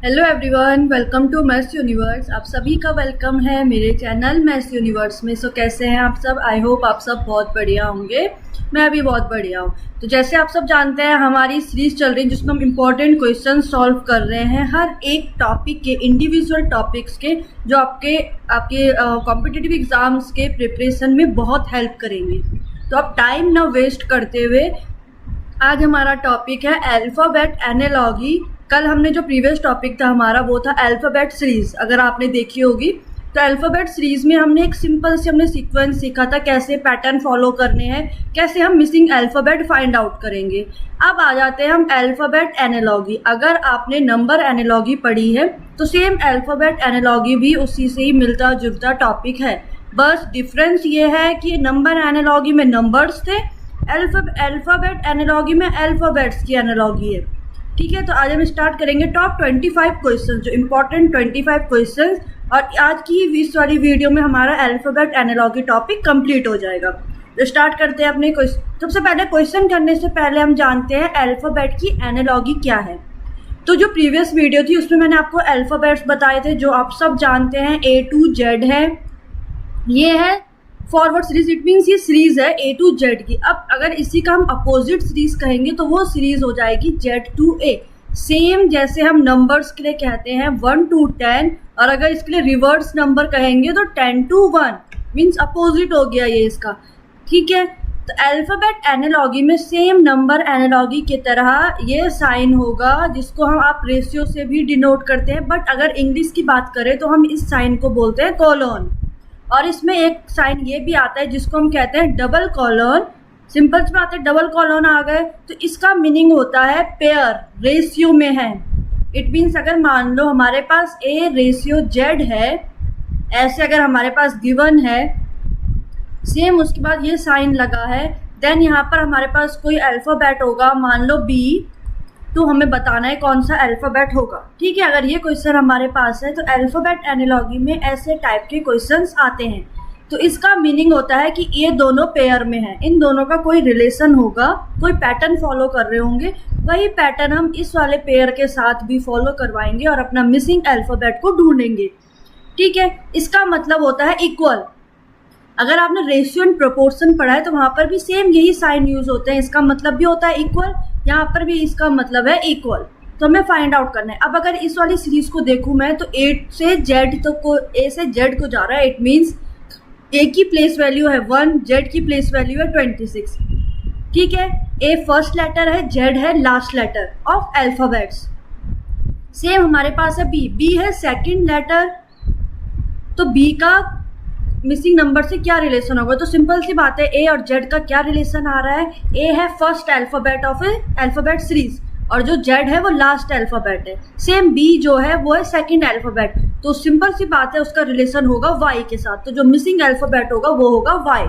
Hello everyone, welcome to maths universe. आप सभी का वेलकम है मेरे चैनल मैथ्स यूनिवर्स में। सो कैसे हैं आप सब? आई होप आप सब बहुत बढ़िया होंगे। मैं भी बहुत बढ़िया हूँ। तो जैसे आप सब जानते हैं, हमारी सीरीज चल रही है जिसमें हम इम्पोर्टेंट क्वेश्चन सॉल्व कर रहे हैं, हर एक टॉपिक के, इंडिविजुअल टॉपिक्स के, जो आपके कॉम्पिटिटिव एग्जाम्स के प्रिपरेशन में बहुत हेल्प करेंगे। तो अब टाइम ना वेस्ट करते हुए आज हमारा टॉपिक है अल्फ़ाबेट एनालॉजी। कल हमने जो प्रीवियस टॉपिक था हमारा वो था अल्फ़ाबेट सीरीज, अगर आपने देखी होगी। तो अल्फ़ाबेट सीरीज में हमने एक सिंपल से हमने सीक्वेंस सीखा था, कैसे पैटर्न फॉलो करने हैं, कैसे हम मिसिंग अल्फ़ाबेट फाइंड आउट करेंगे। अब आ जाते हैं हम अल्फ़ाबेट एनालॉजी। अगर आपने नंबर एनालॉजी पढ़ी है तो सेम अल्फ़ाबेट एनालॉजी भी उसी से ही मिलता जुलता टॉपिक है। बस डिफरेंस ये है कि नंबर एनालॉजी में नंबर्स थे, अल्फ़ाबेट एनालॉजी में अल्फ़ाबेट्स की एनालॉजी है। ठीक है, तो आज हम स्टार्ट करेंगे टॉप 25 क्वेश्चन, जो इम्पोर्टेंट 25 क्वेश्चन, और आज की इस वाली वीडियो में हमारा अल्फ़ाबेट एनालॉजी टॉपिक कंप्लीट हो जाएगा। तो स्टार्ट करते हैं अपने क्वेश्चन। सबसे पहले क्वेश्चन करने से पहले हम जानते हैं अल्फ़ाबेट की एनालॉजी क्या है। तो जो प्रीवियस वीडियो थी उसमें मैंने आपको अल्फ़ाबेट्स बताए थे, जो आप सब जानते हैं A to Z है। ये है फॉरवर्ड सीरीज, इट मीन्स ये सीरीज है A to Z की। अब अगर इसी का हम अपोजिट सीरीज कहेंगे तो वो सीरीज हो जाएगी Z to A। सेम जैसे हम नंबर्स के लिए कहते हैं 1 to 10, और अगर इसके लिए रिवर्स नंबर कहेंगे तो 10 to 1, मीन्स अपोजिट हो गया ये इसका। ठीक है, तो अल्फ़ाबेट एनालॉजी में सेम नंबर एनालॉजी की तरह ये साइन होगा, जिसको हम आप रेशियो से भी डिनोट करते हैं, बट अगर इंग्लिश की बात करें तो हम इस साइन को बोलते हैं कोलोन। और इसमें एक साइन ये भी आता है जिसको हम कहते हैं डबल कॉलन। सिंपल से बात है, डबल कॉलन आ गए तो इसका मीनिंग होता है पेयर, रेशियो में है। इट मीन्स अगर मान लो हमारे पास A रेशियो Z है, ऐसे अगर हमारे पास गिवन है, सेम उसके बाद ये साइन लगा है, देन यहाँ पर हमारे पास कोई अल्फ़ाबेट होगा, मान लो B, तो हमें बताना है कौन सा अल्फ़ाबेट होगा। ठीक है, अगर ये क्वेश्चन हमारे पास है तो अल्फ़ाबेट एनालॉजी में ऐसे टाइप के क्वेश्चंस आते हैं। तो इसका मीनिंग होता है कि ये दोनों पेयर में हैं, इन दोनों का कोई रिलेशन होगा, कोई पैटर्न फॉलो कर रहे होंगे, वही पैटर्न हम इस वाले पेयर के साथ भी फॉलो करवाएंगे और अपना मिसिंग अल्फ़ाबेट को ढूंढेंगे। ठीक है, इसका मतलब होता है इक्वल। अगर आपने रेशियो एंड प्रोपोर्शन पढ़ा है तो वहाँ पर भी सेम यही साइन यूज होते हैं, इसका मतलब भी होता है इक्वल, यहाँ पर भी इसका मतलब है इक्वल। तो हमें फाइंड आउट करना है। अब अगर इस वाली सीरीज को देखूं मैं तो A से Z तो A से Z को जा रहा है, इट मीन्स A की प्लेस वैल्यू है 1, Z की प्लेस वैल्यू है 26। ठीक है, A फर्स्ट लेटर है, Z है last letter of alphabets. Same हमारे पास है B है सेकेंड लेटर, तो B का मिसिंग नंबर से क्या रिलेशन होगा? तो सिंपल सी बात है, A और Z का क्या रिलेशन आ रहा है? A है first alphabet of alphabet series, और जो Z है वो लास्ट अल्फ़ाबेट है। सेम B जो है वो है सेकंड अल्फ़ाबेट, तो सिंपल सी बात है उसका रिलेशन होगा Y के साथ, तो जो मिसिंग अल्फ़ाबेट होगा वो होगा Y।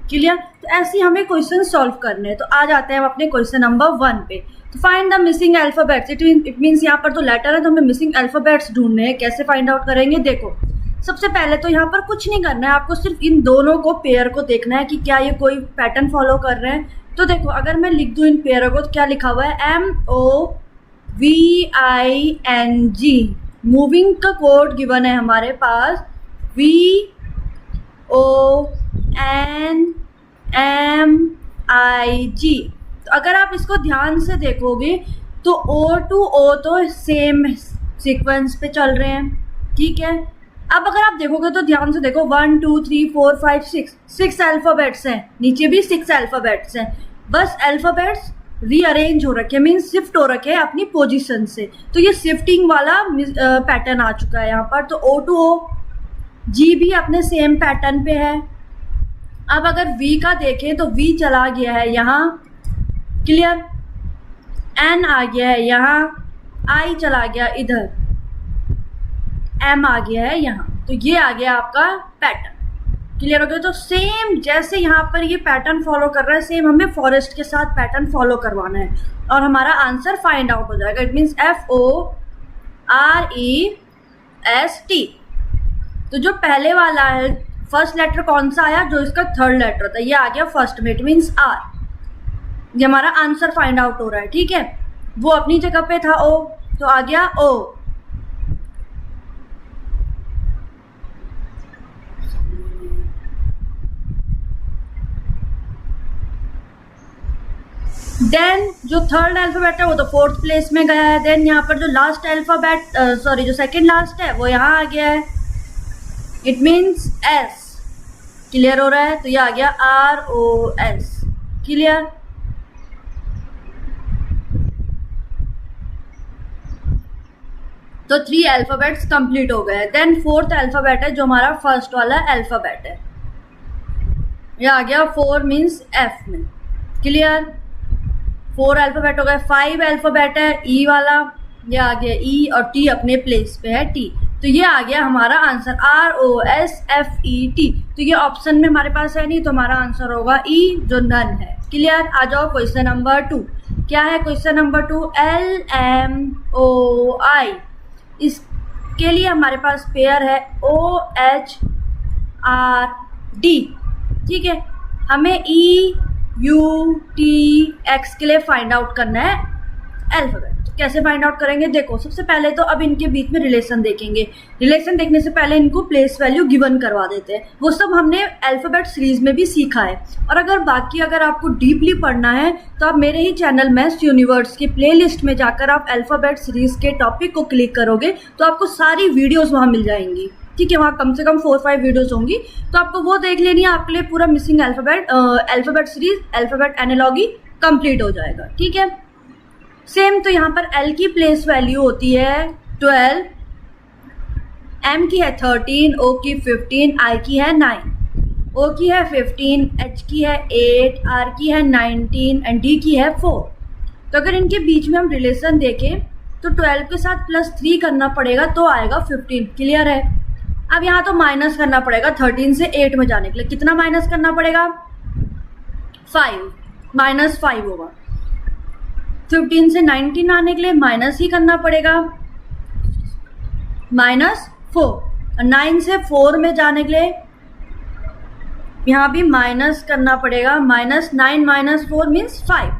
क्लियर? तो ऐसे हमें क्वेश्चन सॉल्व करने हैं। तो आ जाते हैं हम अपने क्वेश्चन नंबर 1 पे। तो find the missing alphabets, it means यहाँ पर तो लेटर है तो हमें मिसिंग अल्फ़ाबेट्स ढूंढने हैं। कैसे फाइंड आउट करेंगे? देखो, सबसे पहले तो यहाँ पर कुछ नहीं करना है, आपको सिर्फ इन दोनों को पेयर को देखना है कि क्या ये कोई पैटर्न फॉलो कर रहे हैं। तो देखो, अगर मैं लिख दूँ इन पेयरों को तो क्या लिखा हुआ है? MOVING। मूविंग का कोड गिवन है हमारे पास VONMIG। तो अगर आप इसको ध्यान से देखोगे तो O to O तो सेम सीक्वेंस पे चल रहे हैं। ठीक है, अब अगर आप देखोगे तो ध्यान से देखो, 1 2 3 4 5 6 अल्फ़ाबेट्स हैं, नीचे भी 6 अल्फ़ाबेट्स हैं। बस अल्फ़ाबेट्स रीअरेंज हो रखे, मीन्स शिफ्ट हो रखे हैं अपनी पोजीशन से। तो ये शिफ्टिंग वाला पैटर्न आ चुका है यहाँ पर। तो O to O, G भी अपने सेम पैटर्न पे है। अब अगर V का देखें तो V चला गया है यहाँ, क्लियर, N आ गया है यहाँ, I चला गया इधर, M आ गया है यहाँ। तो ये आ गया आपका पैटर्न। क्लियर हो गया? तो सेम जैसे यहाँ पर ये पैटर्न फॉलो कर रहा है, सेम हमें फॉरेस्ट के साथ पैटर्न फॉलो करवाना है और हमारा आंसर फाइंड आउट हो जाएगा। It means FOREST। तो जो पहले वाला है, फर्स्ट लेटर कौन सा आया? जो इसका थर्ड लेटर था, ये आ गया फर्स्ट में, इट मीन्स R। ये हमारा आंसर फाइंड आउट हो रहा है। ठीक है, वो अपनी जगह पे था O, तो आ गया O। देन जो थर्ड अल्फाबेट है वो तो फोर्थ प्लेस में गया है। देन यहाँ पर जो लास्ट अल्फाबेट जो सेकंड लास्ट है वो यहाँ आ गया है, इट मीन्स एस। क्लियर हो रहा है? तो ये आ गया ROS। क्लियर? तो 3 अल्फाबेट्स कंप्लीट हो गए। देन फोर्थ अल्फाबेट है जो हमारा फर्स्ट वाला अल्फाबेट है, ये आ गया 4 मीन्स F में। क्लियर? 4 अल्फाबेट हो गए। 5 अल्फाबेट है E वाला, ये आ गया E और T अपने प्लेस पे है T। तो ये आ गया हमारा आंसर ROSFET। तो ये ऑप्शन में हमारे पास है नहीं, तो हमारा आंसर होगा E जो नन है। क्लियर? आ जाओ क्वेश्चन नंबर 2। क्या है क्वेश्चन नंबर 2? LMOI, इसके लिए हमारे पास पेयर है OHRD। ठीक है, हमें EUTX के लिए फाइंड आउट करना है अल्फाबेट। तो कैसे फाइंड आउट करेंगे? देखो, सबसे पहले तो अब इनके बीच में रिलेशन देखेंगे। रिलेशन देखने से पहले इनको प्लेस वैल्यू गिवन करवा देते हैं। वो सब हमने अल्फाबेट सीरीज में भी सीखा है। और अगर आपको डीपली पढ़ना है तो आप मेरे ही चैनल मैथ्स यूनिवर्स के प्लेलिस्ट में जाकर आप अल्फाबेट सीरीज के टॉपिक को क्लिक करोगे तो आपको सारी वीडियोज वहाँ मिल जाएंगी। ठीक है, वहाँ कम से कम 4-5 वीडियोज होंगी, तो आपको वो देख लेनी है। आपके लिए पूरा missing alphabet series, alphabet analogy complete हो जाएगा। ठीक है, सेम तो यहाँ पर L की प्लेस वैल्यू होती है 12, M की है 13, O की 15, I की है 9, O की है 15, H की है 8, R की है 19 एंड D की है 4। तो अगर इनके बीच में हम रिलेशन देखें तो 12 के साथ +3 करना पड़ेगा तो आएगा 15। क्लियर है? अब यहाँ तो माइनस करना पड़ेगा 13 से 8 में जाने के लिए। कितना माइनस करना पड़ेगा? 5, -5 होगा। 15 से 19 आने के लिए माइनस ही करना पड़ेगा, -4। और 9 से 4 में जाने के लिए यहाँ भी माइनस करना पड़ेगा, -9 - 4 मीन्स 5।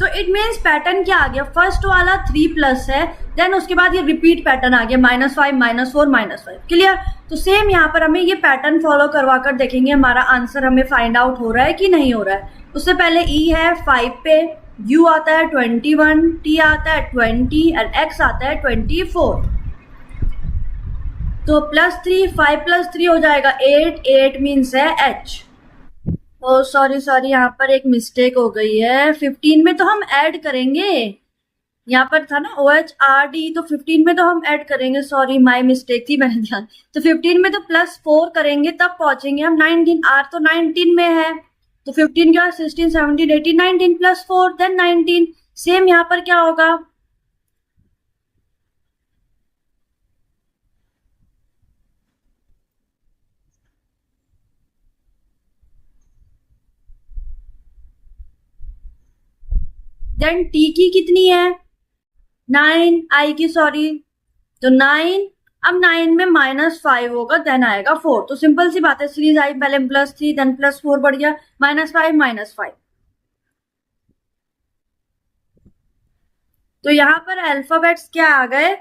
तो इट मीन्स पैटर्न क्या आ गया? फर्स्ट वाला 3+ है, देन उसके बाद ये रिपीट पैटर्न आ गया, -5 -4 -5। क्लियर? तो सेम यहाँ पर हमें ये पैटर्न फॉलो करवा कर देखेंगे हमारा आंसर हमें फाइंड आउट हो रहा है कि नहीं हो रहा है। उससे पहले E है 5 पे, U आता है 21, T आता है 20 और X आता है 24। तो +3, 5 + 3 हो जाएगा 8, 8 मीन्स है H। ओ सॉरी, यहाँ पर एक मिस्टेक हो गई है। 15 में तो हम ऐड करेंगे, यहाँ पर था ना OHRD, तो 15 में तो हम ऐड करेंगे। सॉरी, माय मिस्टेक थी, मैंने ध्यान। तो 15 में तो +4 करेंगे तब पहुंचेंगे हम 19। R तो 19 में है, तो 15 के बाद 16, 17, 18, 19 +4 देन 19। सेम यहाँ पर क्या होगा? देन T की कितनी है? 9, I की सॉरी, तो 9। अब 9 में -5 होगा, देन आएगा 4। तो सिंपल सी बात है, सीरीज आई, पहले +3 देन +4 बढ़ गया, -5 -5। तो यहाँ पर अल्फाबेट्स क्या आ गए?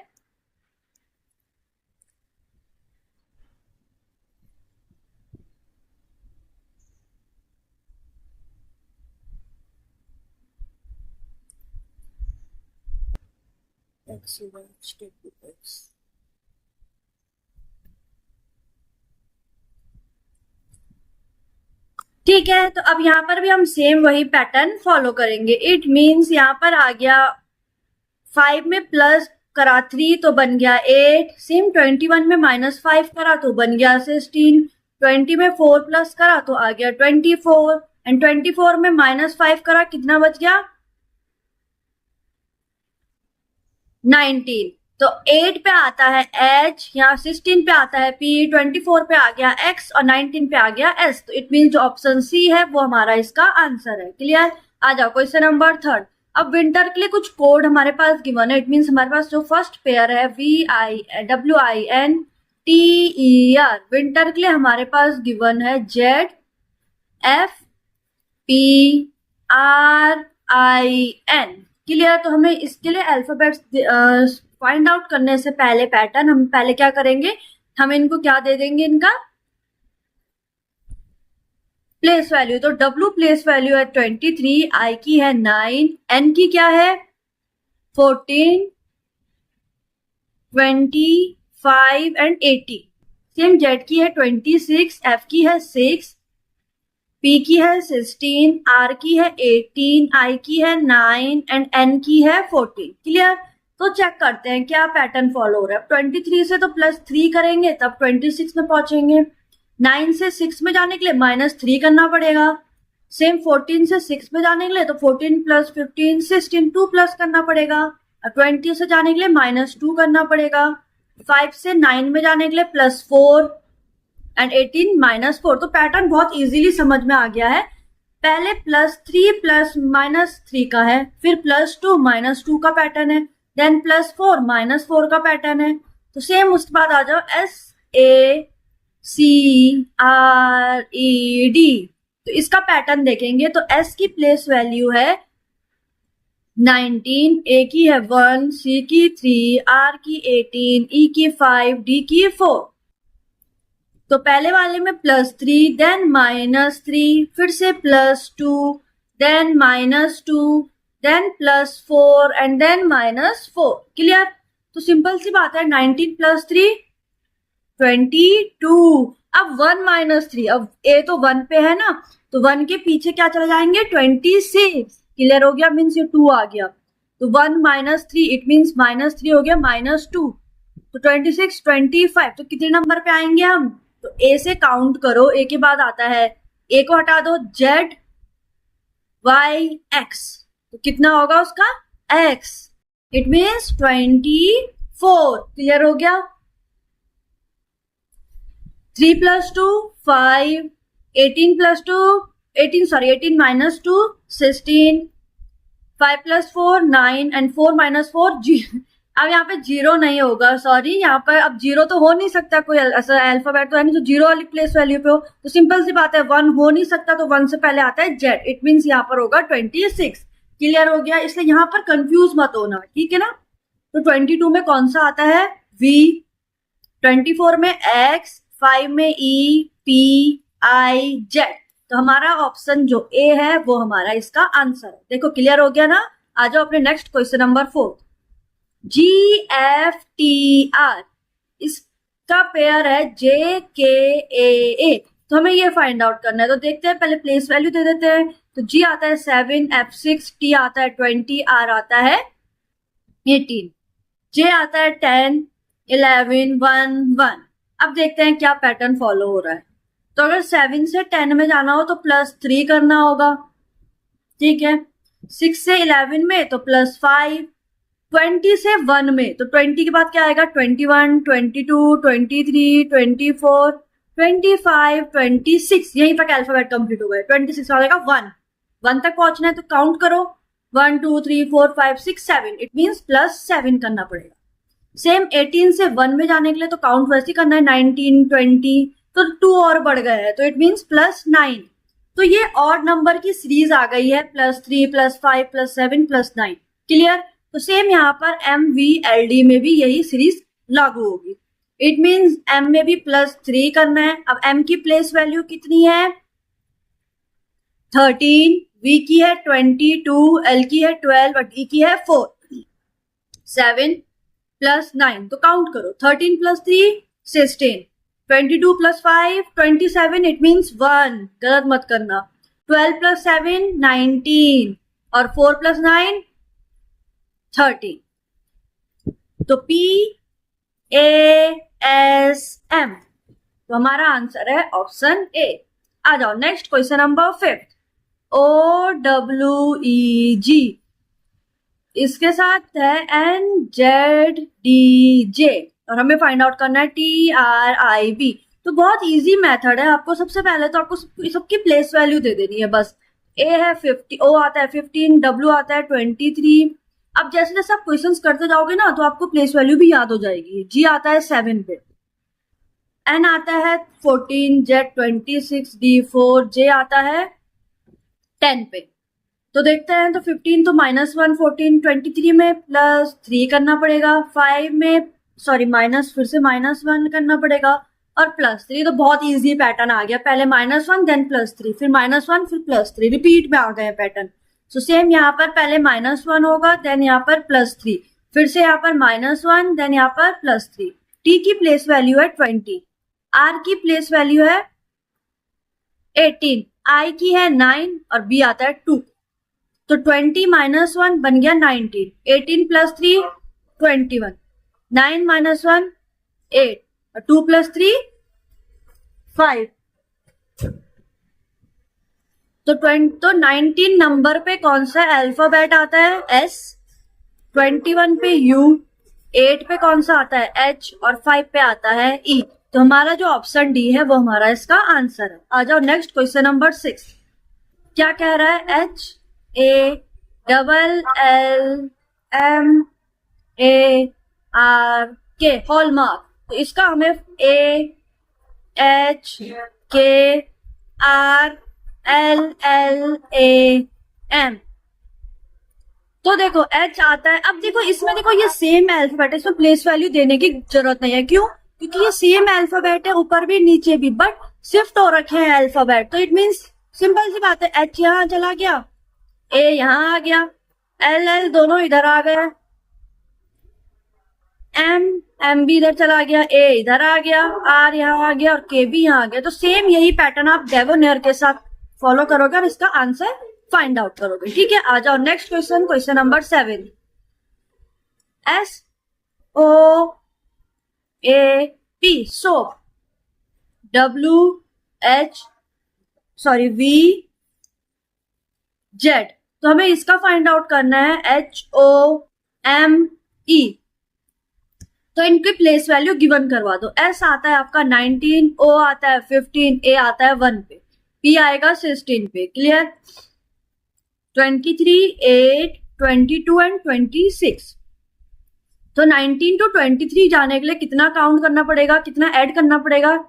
ठीक है, तो अब यहाँ पर भी हम सेम वही पैटर्न फॉलो करेंगे। इट मीन्स यहाँ पर आ गया 5 में प्लस करा 3 तो बन गया 8। सेम 21 में -5 करा तो बन गया 16। 20 में 4 प्लस करा तो आ गया 24 एंड 24 में -5 करा, कितना बच गया? 19। तो 8 पे आता है H, यहाँ 16 पे आता है P, 24 पे आ गया X और 19 पे आ गया S। तो इट मीन जो ऑप्शन C है वो हमारा इसका आंसर है। क्लियर? आ जाओ क्वेश्चन नंबर 3। अब विंटर के लिए कुछ कोड हमारे पास गिवन है। इट मीन्स हमारे पास जो फर्स्ट पेयर है WINTER, विंटर के लिए हमारे पास गिवन है ZFPRIN। क्लियर? तो हमें इसके लिए अल्फाबेट्स फाइंड आउट करने से पहले पैटर्न हम पहले क्या करेंगे? हम इनको क्या दे देंगे? इनका प्लेस वैल्यू, तो W प्लेस वैल्यू है 23, I की है 9, N की क्या है 14, 25 एंड 80। सेम Z की है 26, F की है 6, P की है 16, R की है 18, I की है 9 एंड N की है 14। क्लियर? तो चेक करते हैं क्या पैटर्न फॉलो हो रहा है। 23 से तो +3 करेंगे तब 26 में पहुंचेंगे। 9 से 6 में जाने के लिए -3 करना पड़ेगा। सेम 14 से 6 में जाने के लिए तो 14 + 15 16, 2 प्लस करना पड़ेगा। 20 से जाने के लिए -2 करना पड़ेगा। 5 से 9 में जाने के लिए +4 एंड 18 -4। तो पैटर्न बहुत इजीली समझ में आ गया है। पहले +3 + -3 का है, फिर +2 -2 का पैटर्न है, देन +4 -4 का पैटर्न है। तो सेम उसके बाद आ जाओ SACRED। तो इसका पैटर्न देखेंगे तो S की प्लेस वैल्यू है 19, A की है 1, C की 3, R की 18, E की 5, D की 4। तो पहले वाले में +3, देन -3, फिर से +2, then -2, then +4 and then -4। Clear? तो सिंपल सी बात है, 19 + 3 22। अब 1 - 3, अब A तो 1 पे है ना, तो 1 के पीछे क्या चले जाएंगे 26। क्लियर हो गया? मीन्स ये 2 आ गया। तो 1 - 3 इट मीन्स -3 हो गया -2। तो 26 25। तो कितने नंबर पे आएंगे हम? तो ए से काउंट करो, ए के बाद आता है, ए को हटा दो, Z Y X। तो कितना होगा उसका X, इट मीन्स 24। क्लियर हो गया? 3 + 2 5, 18 + 2 18 सॉरी 18 - 2 16, 5 + 4 9 एंड 4 - 4 अब यहाँ पे 0 नहीं होगा, सॉरी यहाँ पर अब 0 तो हो नहीं सकता, कोई ऐसा अल्फाबेट तो है नहीं जो 0 वाली प्लेस वैल्यू पे हो। तो सिंपल सी बात है 1 हो नहीं सकता, तो 1 से पहले आता है Z, इट मीन्स यहाँ पर होगा 26। क्लियर हो गया? इसलिए यहाँ पर कंफ्यूज मत होना, ठीक है ना। तो 22 में कौन सा आता है V, 24 में X, 5 में E, P, I, Z। तो हमारा ऑप्शन जो A है वो हमारा इसका आंसर है। देखो क्लियर हो गया ना। आ जाओ अपने नेक्स्ट क्वेश्चन नंबर 4। GFTR, इसका पेयर है JKAA। तो हमें ये फाइंड आउट करना है। तो देखते हैं, पहले प्लेस वैल्यू दे देते हैं। तो G आता है 7, F 6, T आता है 20, R आता है 18, J आता है 10, 11, 1, 1। अब देखते हैं क्या पैटर्न फॉलो हो रहा है। तो अगर 7 से 10 में जाना हो तो +3 करना होगा, ठीक है। 6 से 11 में तो +5, 20 से 1 में तो 20 के बाद क्या आएगा 21, 22, 23, 24, 25, 26। यहीं तक अल्फाबेट कंप्लीट हो गए। 26 आ जाएगा 1 तक पहुंचना है तो काउंट करो 1 2 3 4 5 6 7, इट मीन्स +7 करना पड़ेगा। सेम 18 से 1 में जाने के लिए तो काउंट वैसे करना है 19, 20, तो 2 और बढ़ गए हैं तो इट मीन्स +9। तो ये ऑड नंबर की सीरीज आ गई है, +3 +5 +7 +9। क्लियर? तो सेम यहाँ पर MVLD में भी यही सीरीज लागू होगी। इट मीन्स M में भी +3 करना है। अब M की प्लेस वैल्यू कितनी है 13, V की है 22, L की है 12 और E की है 4, 7 + 9। तो काउंट करो 13 + 3 16, 22 + 5 27, इट मीन्स 1। गलत मत करना। 12 + 7 19 और 4 + 9 30। तो PASM, तो हमारा आंसर है ऑप्शन ए। आ जाओ नेक्स्ट क्वेश्चन नंबर 5। OWEG, इसके साथ है NZDJ और हमें फाइंड आउट करना है TRIB। तो बहुत इजी मेथड है। आपको सबसे पहले तो आपको सबकी प्लेस वैल्यू दे देनी है बस। A है 50, O आता है 15, W आता है 23। अब जैसे जैसे आप क्वेश्चंस करते जाओगे ना तो आपको प्लेस वैल्यू भी याद हो जाएगी। G आता है 7 पे, N आता है 14, Z 26, D 4, J आता है 10 पे। तो देखते हैं, तो 15 तो -1, 14, 23 में +3 करना पड़ेगा, 5 में सॉरी माइनस फिर से -1 करना पड़ेगा और +3, तो बहुत इजी पैटर्न आ गया। पहले -1 देन +3, फिर -1 फिर +3, रिपीट में आ गए पैटर्न। सो सेम यहाँ पर पहले -1 होगा, देन यहाँ पर +3, फिर से यहाँ पर -1, देन यहाँ पर +3। टी की प्लेस वैल्यू है 20, आर की प्लेस वैल्यू है 18, आई की है 9 और बी आता है 2। तो 20 - 1 बन गया 19, 18 + 3 21, 9 - 1 8 और 2 + 3 5। तो 19 नंबर पे कौन सा अल्फाबेट आता है? एस, 21 पे यू, 8 पे कौन सा आता है? एच और 5 पे आता है ई। तो हमारा जो ऑप्शन डी है वो हमारा इसका आंसर है। आ जाओ नेक्स्ट क्वेश्चन नंबर 6। क्या कह रहा है? HALLMARK hallmark. तो इसका हमें HKRLLAM। तो देखो H आता है। अब देखो इसमें, देखो ये सेम अल्फाबेट है, इसमें प्लेस वैल्यू देने की जरूरत नहीं है। क्यों? क्योंकि ये सेम अल्फाबेट है, ऊपर भी नीचे भी, बट शिफ्ट हो रखे हैं अल्फाबेट। तो इट मीन्स सिंपल सी बात है, H यहाँ चला गया, A यहाँ आ गया, LL दोनों इधर आ गए, M भी इधर चला गया, A इधर आ गया, R यहाँ आ गया और K भी यहाँ आ गया। तो सेम यही पैटर्न आप डेवोनियर के साथ फॉलो करोगे और इसका आंसर फाइंड आउट करोगे। ठीक है, आ जाओ next question, question number 7। SOAP soap, VZ। तो हमें इसका फाइंड आउट करना है, HOME। तो इनकी प्लेस वैल्यू गिवन करवा दो। S आता है आपका 19, O आता है 15, A आता है 1 पे, P आएगा 16 पे। क्लियर? 23, 8, 22 एंड 26। तो 19 to 23 जाने के लिए कितना काउंट करना पड़ेगा, कितना ऐड करना पड़ेगा?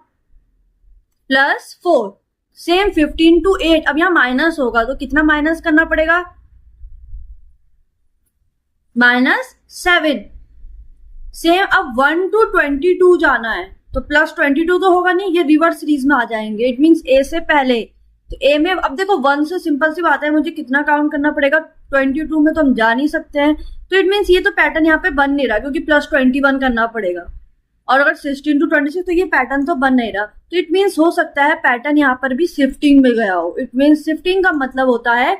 +4। सेम 15 to 8, अब यहाँ माइनस होगा तो कितना माइनस करना पड़ेगा? -7। सेम अब 1 to 22 जाना है तो +22 तो होगा नहीं, ये रिवर्स सीरीज में आ जाएंगे। इट मीन्स A से पहले। तो A में अब देखो 1 से सिंपल सी बात है, मुझे कितना काउंट करना पड़ेगा? 22 में तो हम जा नहीं सकते हैं। तो इट मीन्स ये तो पैटर्न यहाँ पे बन नहीं रहा, क्योंकि +21 करना पड़ेगा। और अगर 16 to 26 तो ये पैटर्न तो बन नहीं रहा। तो इट मीन्स हो सकता है पैटर्न यहाँ पर भी शिफ्टिंग में गया हो। इट मीन्स शिफ्टिंग का मतलब होता है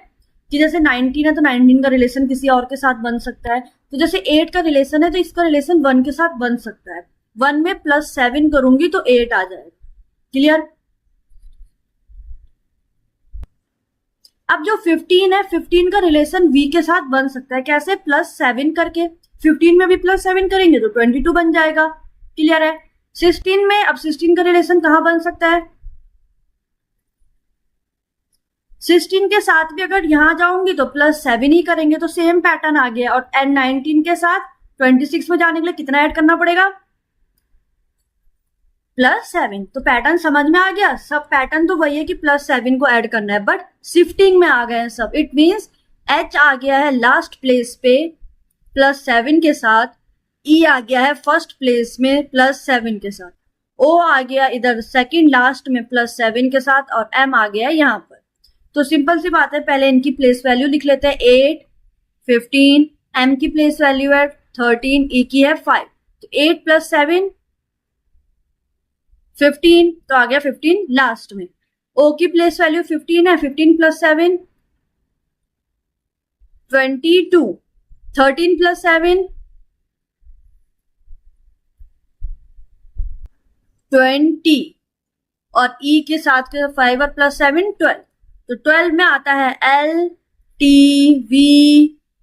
कि जैसे 19 है तो 19 का रिलेशन किसी और के साथ बन सकता है। तो जैसे 8 का रिलेशन है तो इसका रिलेशन 1 के साथ बन सकता है। 1 में +7 करूंगी तो 8 आ जाएगा। क्लियर? अब जो 15 है, 15 का रिलेशन V के साथ बन सकता है। कैसे? +7 करके। 15 में भी +7 करेंगे तो 22 बन जाएगा। क्लियर है? 16 में, अब 16 का रिलेशन कहां बन सकता है? 16 के साथ भी अगर यहां जाऊंगी तो +7 ही करेंगे, तो सेम पैटर्न आ गया। और 19 के साथ 26 में जाने के लिए कितना ऐड करना पड़ेगा? +7। तो पैटर्न समझ में आ गया। सब पैटर्न तो वही है कि +7 को ऐड करना है, बट शिफ्टिंग में आ गए हैं सब। इट मीन्स H आ गया है लास्ट प्लेस पे +7 के साथ, E आ गया है फर्स्ट प्लेस में +7 के साथ, O आ गया इधर सेकंड लास्ट में +7 के साथ, और M आ गया यहाँ पर। तो सिंपल सी बात है, पहले इनकी प्लेस वैल्यू लिख लेते हैं। 8, 15, M की प्लेस वैल्यू है 13, E की है 5। तो 8 + 7 15, तो आ गया 15 लास्ट में। O की प्लेस वैल्यू 15 है, 15 + 7 22, 13 + 7 20, और E के साथ 5 और +7 12। तो 12 में आता है L, T, V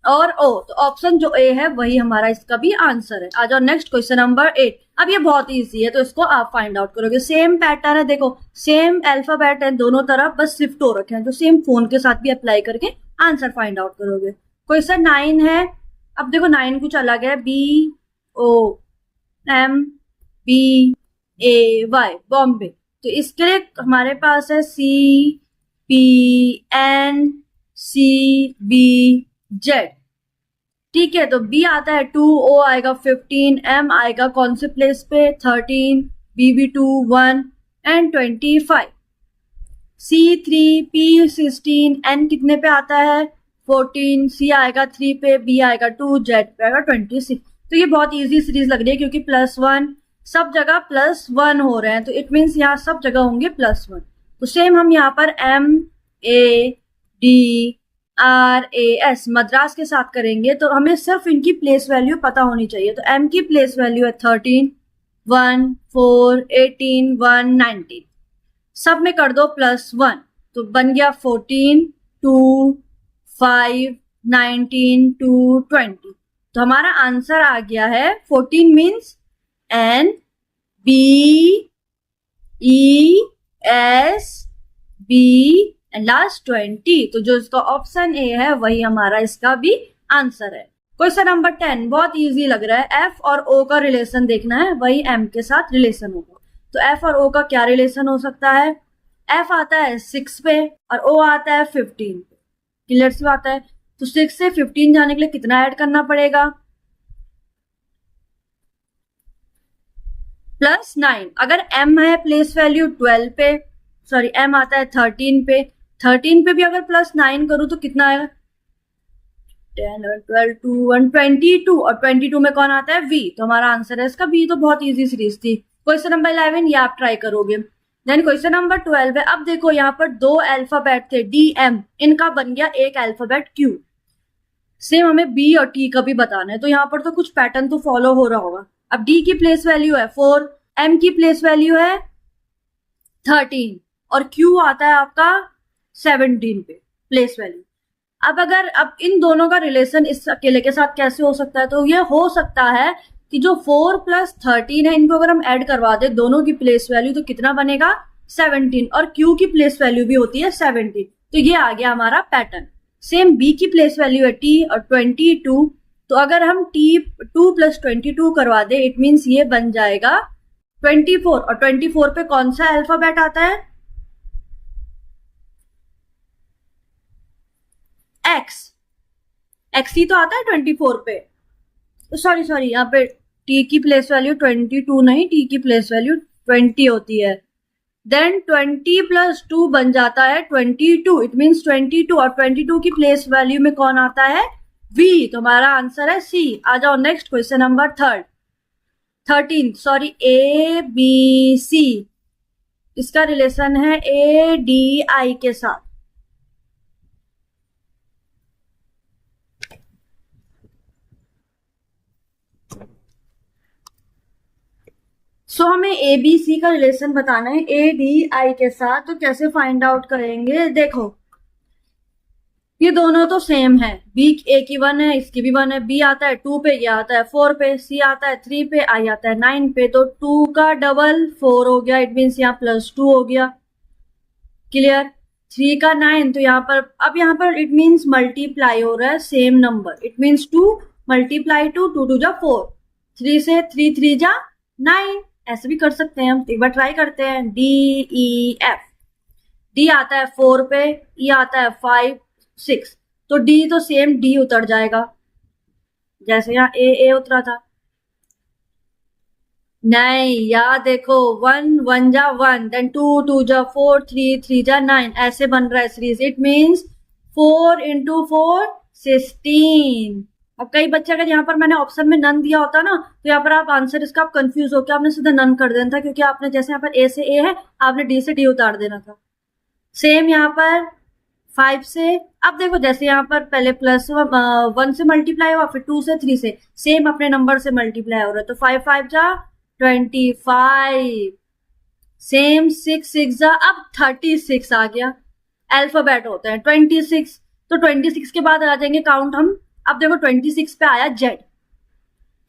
और O। तो ऑप्शन जो A है वही हमारा इसका भी आंसर है। आ जाओ नेक्स्ट क्वेश्चन नंबर 8। अब ये बहुत इजी है तो इसको आप फाइंड आउट करोगे। सेम पैटर्न है, देखो सेम अल्फाबेट है दोनों तरफ, बस शिफ्ट हो रखे हैं। तो सेम फोन के साथ भी अप्लाई करके आंसर फाइंड आउट करोगे। क्वेश्चन 9 है। अब देखो 9 कुछ अलग है। BOMBAY बॉम्बे। तो इसके लिए हमारे पास है CPNCBZ। ठीक है, तो B आता है 2, O आएगा 15, M आएगा कौन से प्लेस पे? 13, BB2 1 and 25, C3 P16 N कितने पे आता है 14, C आएगा 3 पे, B आएगा 2, Z पे आएगा 26। तो ये बहुत इजी सीरीज लग रही है क्योंकि +1 सब जगह +1 हो रहे हैं, तो इट मीन्स यहाँ सब जगह होंगे +1। तो सेम हम यहाँ पर MADRAS मद्रास के साथ करेंगे, तो हमें सिर्फ इनकी प्लेस वैल्यू पता होनी चाहिए। तो M की प्लेस वैल्यू है 13, 1, 4, 18, 1, 19, सब में कर दो +1, तो बन गया 14, 2, 5, 19, 2, 20। तो हमारा आंसर आ गया है 14 मीन्स NBESB, एंड लास्ट 20। तो जो इसका ऑप्शन ए है वही हमारा इसका भी आंसर है। क्वेश्चन नंबर 10 बहुत इजी लग रहा है। एफ और ओ का रिलेशन देखना है, वही एम के साथ रिलेशन होगा। तो एफ और ओ का क्या रिलेशन हो सकता है? एफ आता है 6 पे और ओ आता है 15 पे। क्लियर सी बात है। तो 6 से 15 जाने के लिए कितना ऐड करना पड़ेगा? +9। अगर m है प्लेस वैल्यू 12 पे, सॉरी m आता है 13 पे, 13 पे भी अगर +9 करूं तो कितना आएगा? 10, 12, 2, 1, 22, और 22 में कौन आता है? v। तो हमारा आंसर है इसका b। तो बहुत इजी सीरीज थी। क्वेश्चन नंबर 11 ये आप ट्राई करोगे। देन क्वेश्चन नंबर 12 है। अब देखो यहाँ पर 2 अल्फाबेट थे DM, इनका बन गया एक अल्फाबेट Q। सेम हमें B और T का भी बताना है, तो यहाँ पर तो कुछ पैटर्न तो फॉलो हो रहा होगा। अब D की प्लेस वैल्यू है 4, M की प्लेस वैल्यू है 13 और Q आता है आपका 17 पे प्लेस वैल्यू। अब इन दोनों का रिलेशन इस अकेले के साथ कैसे हो सकता है? तो ये हो सकता है कि जो 4 + 13 है, इनको अगर हम ऐड करवा दे दोनों की प्लेस वैल्यू, तो कितना बनेगा? 17, और Q की प्लेस वैल्यू भी होती है 17। तो ये आ गया हमारा पैटर्न। सेम B की प्लेस वैल्यू है T और 22, तो अगर हम T2 + 22 करवा दे, इट मीन्स ये बन जाएगा 24, और 24 पे कौन सा अल्फाबेट आता है? X ही तो आता है 24 पे। सॉरी यहाँ पे T की प्लेस वैल्यू 22 नहीं, T की प्लेस वैल्यू 20 होती है। देन 20 + 2 बन जाता है 22, इट मीन्स 22, और 22 की प्लेस वैल्यू में कौन आता है? V। तो हमारा आंसर है C। आ जाओ next question number 13, sorry ABC, इसका रिलेशन है ADI के साथ। हमें ABC का रिलेशन बताना है ADI के साथ। तो कैसे फाइंड आउट करेंगे? देखो ये दोनों तो सेम है, B A की 1 है, इसकी भी 1 है। B आता है 2 पे, ये आता है 4 पे, C आता है 3 पे, I आता है 9 पे। तो 2 का डबल 4 हो गया, इट मीन्स यहाँ +2 हो गया। क्लियर? 3 का 9, तो यहाँ पर इट मीन्स मल्टीप्लाई हो रहा है सेम नंबर, इट मीन्स 2 × 2, 2 2 जा 4, 3 से 3 3 जा 9। ऐसे भी कर सकते हैं हम, एक बार ट्राई करते हैं। DEF, D आता है 4 पे, E आता है 5, 6, तो D तो सेम D उतर जाएगा, जैसे यहाँ A उतरा था। नहीं, यार देखो 1 1 जा 1, देन 2 2 जा 4, 3 3 जा 9, ऐसे बन रहा है सीरीज। It means 4 × 4 16। अब कई बच्चे अगर यहाँ पर मैंने ऑप्शन में नन दिया होता ना, तो यहाँ पर आप आंसर इसका आप कंफ्यूज होकर आपने सीधा नन कर देना था, क्योंकि आपने जैसे यहाँ पर A से A है, आपने D से D उतार देना था। सेम यहाँ पर 5 से, अब देखो जैसे यहाँ पर पहले +1 से मल्टीप्लाई हुआ, फिर 2 से 3 से, सेम अपने नंबर से मल्टीप्लाई हो रहा है। तो 5 5 जा 25, सेम 6 6 जा, अब 36 आ गया। अल्फाबेट होते हैं 26, तो 26 के बाद आ जाएंगे काउंट हम। अब देखो 26 पे आया Z।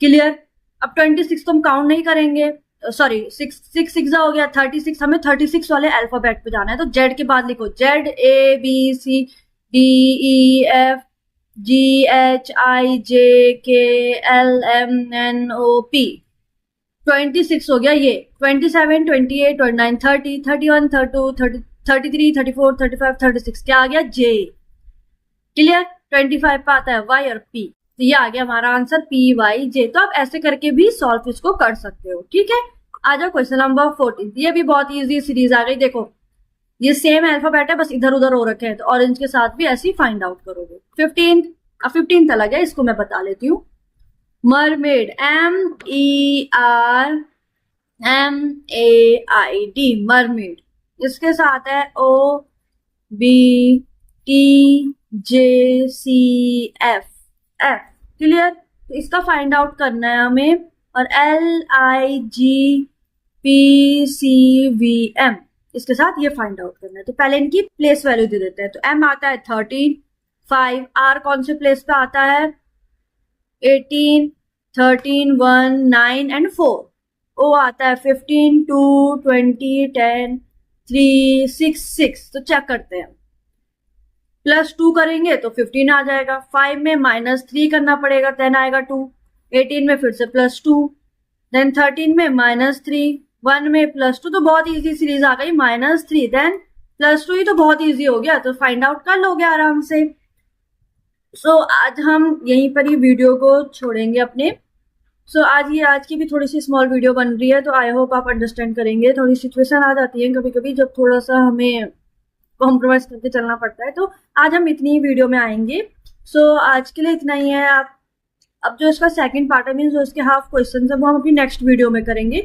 क्लियर? अब 26 तो हम काउंट नहीं करेंगे, सॉरी 6 6 हो गया 36, हमें 36 वाले अल्फाबेट पे जाना है। तो Z के बाद लिखो Z A B C D E F G H I J K L M N O P। 26 हो गया ये, 27 28 29 30 31 32 33 34 35 36, क्या आ गया? J। क्लियर? 25 पे आता है Y और P, तो ये आ गया हमारा आंसर PYJ। तो आप ऐसे करके भी सॉल्व इसको कर सकते हो। ठीक है, आ जाओ क्वेश्चन नंबर 14। ये भी बहुत इजी सीरीज आ गई। देखो ये सेम अल्फाबेट है, बस इधर उधर हो रखे हैं, तो ऑरेंज के साथ भी ऐसे ही फाइंड आउट करोगे। 15 अब 15 अलग है, इसको मैं बता लेती हूँ। Mermaid, MERMAID, mermaid. इसके साथ है OBTJCF, F। क्लियर? तो इसका फाइंड आउट करना है हमें। और LIGPCVM, इसके साथ ये फाइंड आउट करना है। तो पहले इनकी प्लेस वैल्यू दे देते हैं। तो M आता है 13, 5। R कौन से प्लेस पे आता है? 18, 13, 1, 9 एंड 4। O आता है 15, 2, 20, 10, 3, 6, 6। तो चेक करते हैं। +2 करेंगे तो 15 आ जाएगा। 5 में -3 करना पड़ेगा, 10 आएगा 2। 18 में फिर से +2, देन 13 में -3, 1 में +2। तो बहुत इजी सीरीज आ गई। -3 देन +2, ही तो बहुत इजी हो गया। तो फाइंड आउट कर लोगे आराम से। आज हम यहीं पर ही वीडियो को छोड़ेंगे अपने। आज की भी थोड़ी सी स्मॉल वीडियो बन रही है, तो आई होप आप अंडरस्टैंड करेंगे। थोड़ी सिचुएशन आ जाती है कभी कभी जब थोड़ा सा हमें कॉम्प्रोमाइज करके चलना पड़ता है। तो आज हम इतनी ही वीडियो में आएंगे। आज के लिए इतना ही है। आप अब जो इसका सेकंड पार्ट है, मीन जो इसके हाफ क्वेश्चन है, वो हम अपनी नेक्स्ट वीडियो में करेंगे।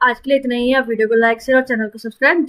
आज के लिए इतना ही है। आप वीडियो को लाइक शेयर और चैनल को सब्सक्राइब